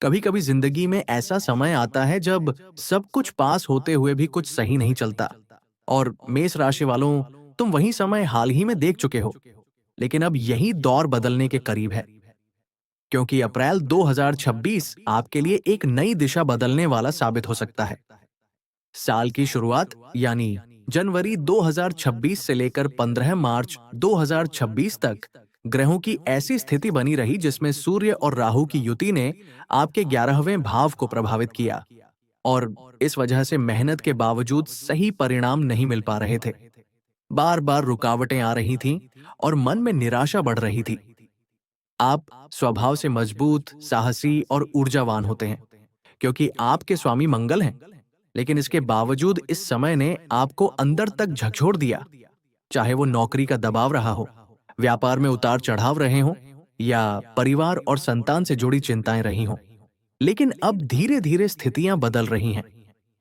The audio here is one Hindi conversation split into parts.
कभी कभी जिंदगी में ऐसा समय आता है जब सब कुछ पास होते हुए भी कुछ सही नहीं चलता। और मेष राशि वालों, तुम वही समय हाल ही में देख चुके हो। लेकिन अब यही दौर बदलने के करीब है, क्योंकि अप्रैल 2026 आपके लिए एक नई दिशा बदलने वाला साबित हो सकता है। साल की शुरुआत यानी जनवरी 2026 से लेकर 15 मार्च 2026 तक ग्रहों की ऐसी स्थिति बनी रही जिसमें सूर्य और राहु की युति ने आपके 11वें भाव को प्रभावित किया। और इस वजह से मेहनत के बावजूद सही परिणाम नहीं मिल पा रहे थे। बार बार रुकावटें आ रही थीं और मन में निराशा बढ़ रही थी। आप स्वभाव से मजबूत, साहसी और ऊर्जावान होते हैं, क्योंकि आपके स्वामी मंगल हैं। लेकिन इसके बावजूद इस समय ने आपको अंदर तक झकझोर दिया। चाहे वो नौकरी का दबाव रहा हो, व्यापार में उतार चढ़ाव रहे हों, या परिवार और संतान से जुड़ी चिंताएं रही हों। लेकिन अब धीरे धीरे स्थितियां बदल रही हैं,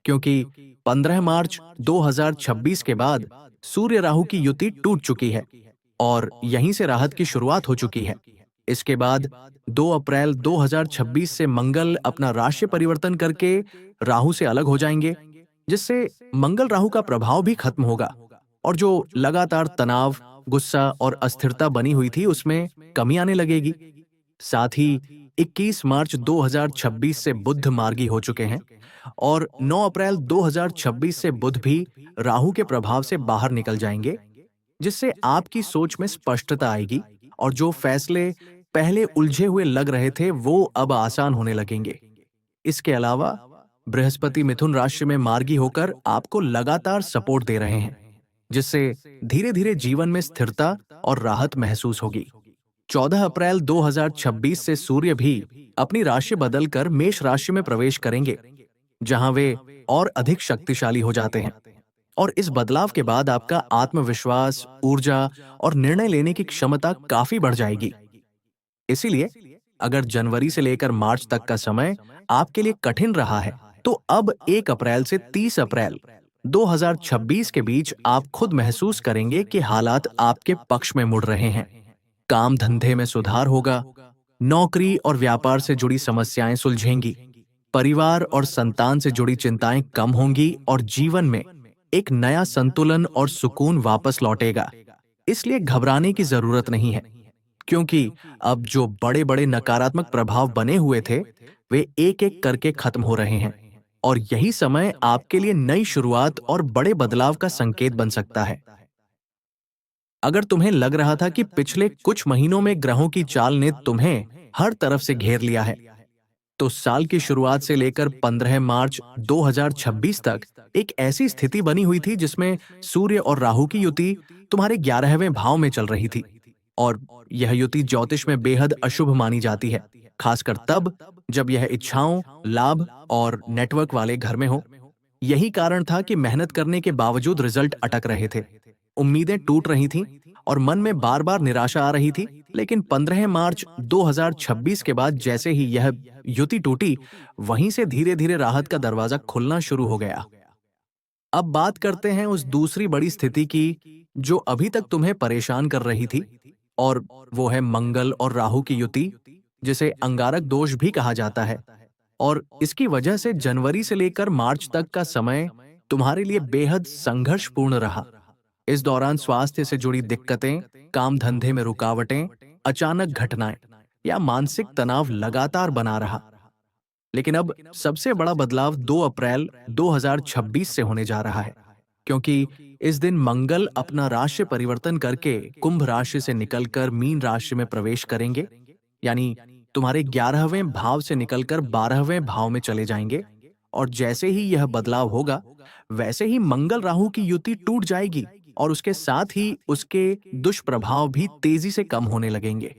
क्योंकि 15 मार्च 2026 के बाद सूर्य राहु की युति टूट चुकी है और यहीं से राहत की शुरुआत हो चुकी है। इसके बाद 2 अप्रैल 2026 से मंगल अपना राशि परिवर्तन करके राहु से अलग हो जाएंगे, जिससे मंगल राहु का प्रभाव भी खत्म होगा और जो लगातार तनाव, गुस्सा और अस्थिरता बनी हुई थी उसमें कमी आने लगेगी। साथ ही 21 मार्च 2026 से बुध मार्गी हो चुके हैं और 9 अप्रैल 2026 से बुध भी राहु के प्रभाव से बाहर निकल जाएंगे, जिससे आपकी सोच में स्पष्टता आएगी और जो फैसले पहले उलझे हुए लग रहे थे वो अब आसान होने लगेंगे। इसके अलावा बृहस्पति मिथुन राशि में मार्गी होकर आपको लगातार सपोर्ट दे रहे हैं, जिससे धीरे धीरे जीवन में स्थिरता और राहत महसूस होगी। 14 अप्रैल 2026 से सूर्य भी अपनी राशि बदलकर मेष राशि में प्रवेश करेंगे, जहां वे और अधिक शक्तिशाली हो जाते हैं। और इस बदलाव के बाद आपका आत्मविश्वास, ऊर्जा और निर्णय लेने की क्षमता काफी बढ़ जाएगी। इसीलिए अगर जनवरी से लेकर मार्च तक का समय आपके लिए कठिन रहा है, तो अब 1 अप्रैल से 30 अप्रैल 2026 के बीच आप खुद महसूस करेंगे कि हालात आपके पक्ष में मुड़ रहे हैं। काम धंधे में सुधार होगा, नौकरी और व्यापार से जुड़ी समस्याएं सुलझेंगी, परिवार और संतान से जुड़ी चिंताएं कम होंगी और जीवन में एक नया संतुलन और सुकून वापस लौटेगा। इसलिए घबराने की जरूरत नहीं है, क्योंकि अब जो बड़े बड़े नकारात्मक प्रभाव बने हुए थे वे एक एक करके खत्म हो रहे हैं और यही समय आपके लिए नई शुरुआत और बड़े बदलाव का संकेत बन सकता है। अगर तुम्हें लग रहा था कि पिछले कुछ महीनों में ग्रहों की चाल ने तुम्हें हर तरफ से घेर लिया है, तो साल की शुरुआत से लेकर 15 मार्च 2026 तक एक ऐसी स्थिति बनी हुई थी जिसमें सूर्य और राहु की युति तुम्हारे 11वें भाव में चल रही थी। और यह युति ज्योतिष में बेहद अशुभ मानी जाती है, खासकर तब जब यह इच्छाओं, लाभ और नेटवर्क वाले घर में हो। यही कारण था कि मेहनत करने के बावजूद रिजल्ट अटक रहे थे, उम्मीदें टूट रही थीं और मन में बार बार निराशा आ रही थी। लेकिन 15 मार्च 2026 के बाद जैसे ही यह युति टूटी, वहीं से धीरे धीरे राहत का दरवाजा खुलना शुरू हो गया। अब बात करते हैं उस दूसरी बड़ी स्थिति की जो अभी तक तुम्हें परेशान कर रही थी, और वो है मंगल और राहु की युति, जिसे अंगारक दोष भी कहा जाता है। और इसकी वजह से जनवरी से लेकर मार्च तक का समय तुम्हारे लिए बेहद संघर्षपूर्ण रहा। इस दौरान स्वास्थ्य से जुड़ी दिक्कतें, काम धंधे में रुकावटें, अचानक घटनाएं या मानसिक तनाव लगातार बना रहा। लेकिन अब सबसे बड़ा बदलाव 2 अप्रैल 2026 से होने जा रहा है, क्योंकि इस दिन मंगल अपना राशि परिवर्तन करके कुंभ राशि से निकलकर मीन राशि में प्रवेश करेंगे, यानी तुम्हारे 11वें भाव से निकलकर 12वें भाव में चले जाएंगे। और जैसे ही यह बदलाव होगा, वैसे ही मंगल राहु की युति टूट जाएगी और उसके साथ ही उसके दुष्प्रभाव भी तेजी से कम होने लगेंगे।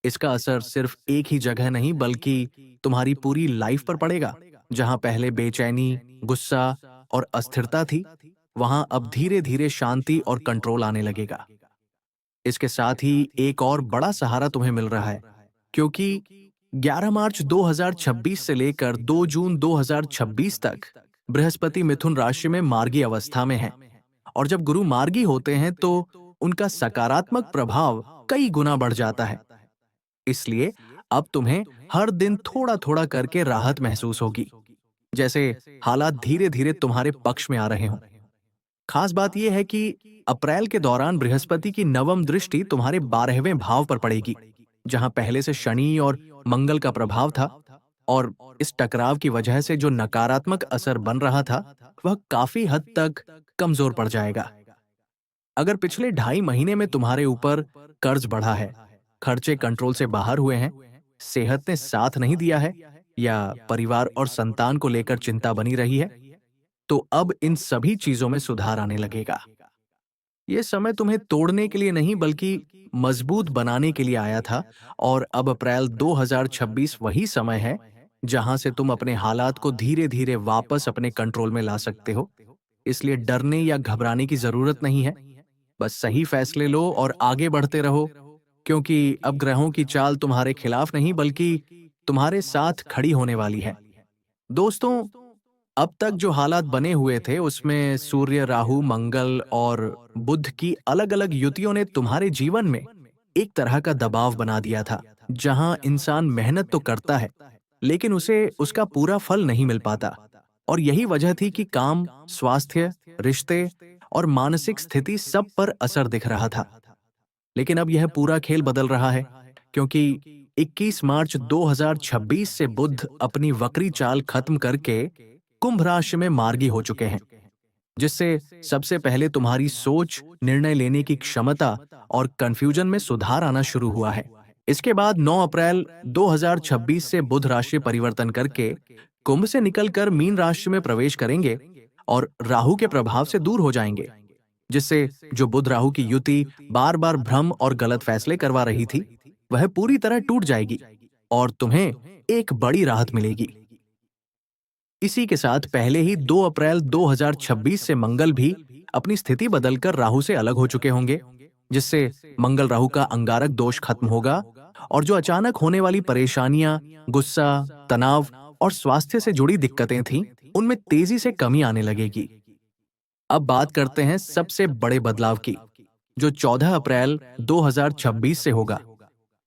इसका असर सिर्फ एक ही जगह नहीं बल्कि तुम्हारी पूरी लाइफ पर पड़ेगा। जहां पहले बेचैनी, गुस्सा और अस्थिरता थी, वहां अब धीरे धीरे शांति और कंट्रोल आने लगेगा। इसके साथ ही एक और बड़ा सहारा तुम्हें मिल रहा है, क्योंकि 11 मार्च 2026 से लेकर 2 जून 2026 तक बृहस्पति मिथुन राशि में मार्गी अवस्था में है। और जब गुरु मार्गी होते हैं तो उनका सकारात्मक प्रभाव कई गुना बढ़ जाता है। इसलिए अब तुम्हें हर दिन थोड़ा थोड़ा करके राहत महसूस होगी, जैसे हालात धीरे धीरे तुम्हारे पक्ष में आ रहे हों। खास बात यह है कि अप्रैल के दौरान बृहस्पति की नवम दृष्टि तुम्हारे 12वें भाव पर पड़ेगी, जहां पहले से शनि और मंगल का प्रभाव था। और इस टकराव की वजह से जो नकारात्मक असर बन रहा था, वह काफी हद तक कमजोर पड़ जाएगा। अगर पिछले 2.5 महीने में तुम्हारे ऊपर कर्ज बढ़ा है, खर्चे कंट्रोल से बाहर हुए हैं, सेहत ने साथ नहीं दिया है, या परिवार और संतान को लेकर चिंता बनी रही है, तो अब इन सभी चीजों में सुधार आने लगेगा। ये समय तुम्हें तोड़ने के लिए नहीं बल्कि मजबूत बनाने के लिए आया था। और अब अप्रैल 2026 वही समय है जहां से तुम अपने हालात को धीरे धीरे वापस अपने कंट्रोल में ला सकते हो। इसलिए डरने या घबराने की जरूरत नहीं है। बस सही फैसले लो और आगे बढ़ते रहो, क्योंकि अब ग्रहों की चाल तुम्हारे खिलाफ नहीं बल्कि तुम्हारे साथ खड़ी होने वाली है। दोस्तों, अब तक जो हालात बने हुए थे उसमें सूर्य, राहु, मंगल और बुध की अलग अलग युतियों ने तुम्हारे जीवन में एक तरह का दबाव बना दिया था, जहां इंसान मेहनत तो करता है लेकिन उसे उसका पूरा फल नहीं मिल पाता। और यही वजह थी कि काम, स्वास्थ्य, रिश्ते और मानसिक स्थिति सब पर असर दिख रहा था। लेकिन अब यह पूरा खेल बदल रहा है, क्योंकि 21 मार्च 2026 से बुध अपनी वक्री चाल खत्म करके कुंभ राशि में मार्गी हो चुके हैं, जिससे सबसे पहले तुम्हारी सोच, निर्णय लेने की क्षमता और कंफ्यूजन में सुधार आना शुरू हुआ है। इसके बाद 9 अप्रैल 2026 से बुध राशि परिवर्तन करके कुंभ से निकलकर मीन राशि में प्रवेश करेंगे और राहु के प्रभाव से दूर हो जाएंगे, जिससे जो बुध राहु की युति बार बार भ्रम और गलत फैसले करवा रही थी, वह पूरी तरह टूट जाएगी और तुम्हें एक बड़ी राहत मिलेगी। इसी के साथ पहले ही 2 अप्रैल 2026 से मंगल भी अपनी स्थिति बदलकर राहु से अलग हो चुके होंगे, जिससे मंगल राहु का अंगारक दोष खत्म होगा और जो अचानक होने वाली परेशानियां, गुस्सा, तनाव और स्वास्थ्य से जुड़ी दिक्कतें थीं, उनमें तेजी से कमी आने लगेगी। अब बात करते हैं सबसे बड़े बदलाव की, जो 14 अप्रैल 2026 से होगा,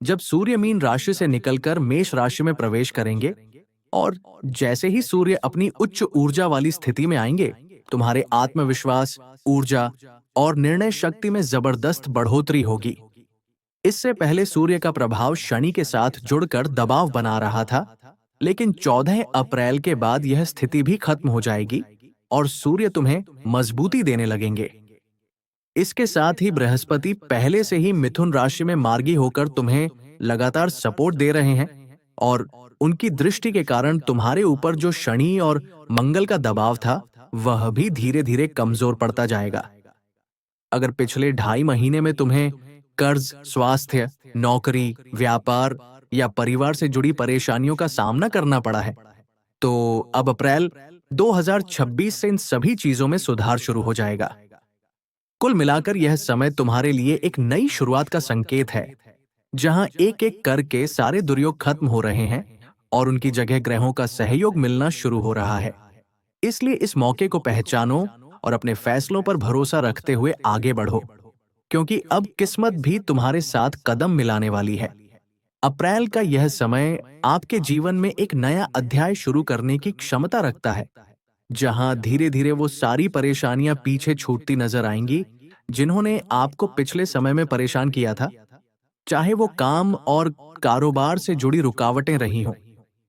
जब सूर्य मीन राशि से निकलकर मेष राशि में प्रवेश करेंगे। और जैसे ही सूर्य अपनी उच्च ऊर्जा वाली स्थिति में आएंगे, तुम्हारे आत्मविश्वास, ऊर्जा और निर्णय शक्ति में जबरदस्त बढ़ोतरी होगी। इससे पहले सूर्य का प्रभाव शनि के साथ जुड़कर दबाव बना रहा था, लेकिन 14 अप्रैल के बाद यह स्थिति भी खत्म हो जाएगी और सूर्य तुम्हें मजबूती देने लगेंगे। इसके साथ ही बृहस्पति पहले से ही मिथुन राशि में मार्गी होकर तुम्हें लगातार सपोर्ट दे रहे हैं, और उनकी दृष्टि के कारण तुम्हारे ऊपर जो शनि और मंगल का दबाव था, वह भी धीरे धीरे कमजोर पड़ता जाएगा। अगर पिछले 2.5 महीने में तुम्हें कर्ज, स्वास्थ्य, नौकरी, व्यापार या परिवार से जुड़ी परेशानियों का सामना करना पड़ा है, तो अब अप्रैल 2026 से इन सभी चीजों में सुधार शुरू हो जाएगा। कुल मिलाकर यह समय तुम्हारे लिए एक नई शुरुआत का संकेत है, जहां एक एक करके सारे दुर्योग खत्म हो रहे हैं और उनकी जगह ग्रहों का सहयोग मिलना शुरू हो रहा है। इसलिए इस मौके को पहचानो और अपने फैसलों पर भरोसा रखते हुए आगे बढ़ो, क्योंकि अब किस्मत भी तुम्हारे साथ कदम मिलाने वाली है। अप्रैल का यह समय आपके जीवन में एक नया अध्याय शुरू करने की क्षमता रखता है, जहां धीरे धीरे वो सारी परेशानियां पीछे छूटती नजर आएंगी जिन्होंने आपको पिछले समय में परेशान किया था। चाहे वो काम और कारोबार से जुड़ी रुकावटें रही हों,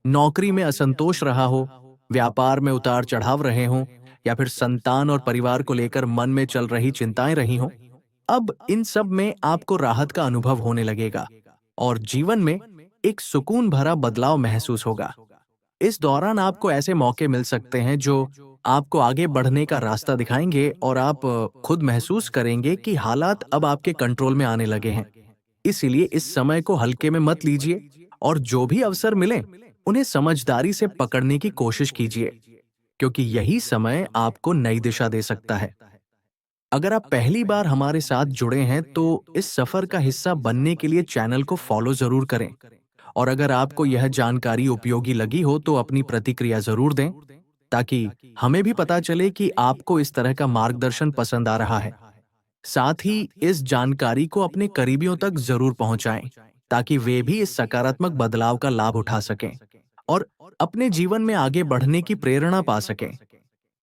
नौकरी में असंतोष रहा हो, व्यापार में उतार चढ़ाव रहे हों, या फिर संतान और परिवार को लेकर मन में चल रही चिंताएं रही हों, अब इन सब में आपको राहत का अनुभव होने लगेगा और जीवन में एक सुकून भरा बदलाव महसूस होगा। इस दौरान आपको ऐसे मौके मिल सकते हैं जो आपको आगे बढ़ने का रास्ता दिखाएंगे और आप खुद महसूस करेंगे कि हालात अब आपके कंट्रोल में आने लगे हैं। इसीलिए इस समय को हल्के में मत लीजिए और जो भी अवसर मिले, उन्हें समझदारी से पकड़ने की कोशिश कीजिए, क्योंकि यही समय आपको नई दिशा दे सकता है। अगर आप पहली बार हमारे साथ जुड़े हैं तो इस सफर का हिस्सा बनने के लिए चैनल को फॉलो जरूर करें। और अगर आपको यह जानकारी उपयोगी लगी हो तो अपनी प्रतिक्रिया जरूर दें, ताकि हमें भी पता चले कि आपको इस तरह का मार्गदर्शन पसंद आ रहा है। साथ ही इस जानकारी को अपने करीबियों तक जरूर पहुंचाएं, ताकि वे भी इस सकारात्मक बदलाव का लाभ उठा सकें और अपने जीवन में आगे बढ़ने की प्रेरणा पा सकें।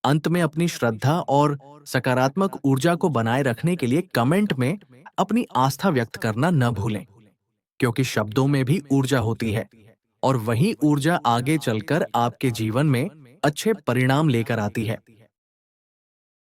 अंत में अपनी श्रद्धा और सकारात्मक ऊर्जा को बनाए रखने के लिए कमेंट में अपनी आस्था व्यक्त करना न भूलें, क्योंकि शब्दों में भी ऊर्जा होती है और वही ऊर्जा आगे चलकर आपके जीवन में अच्छे परिणाम लेकर आती है।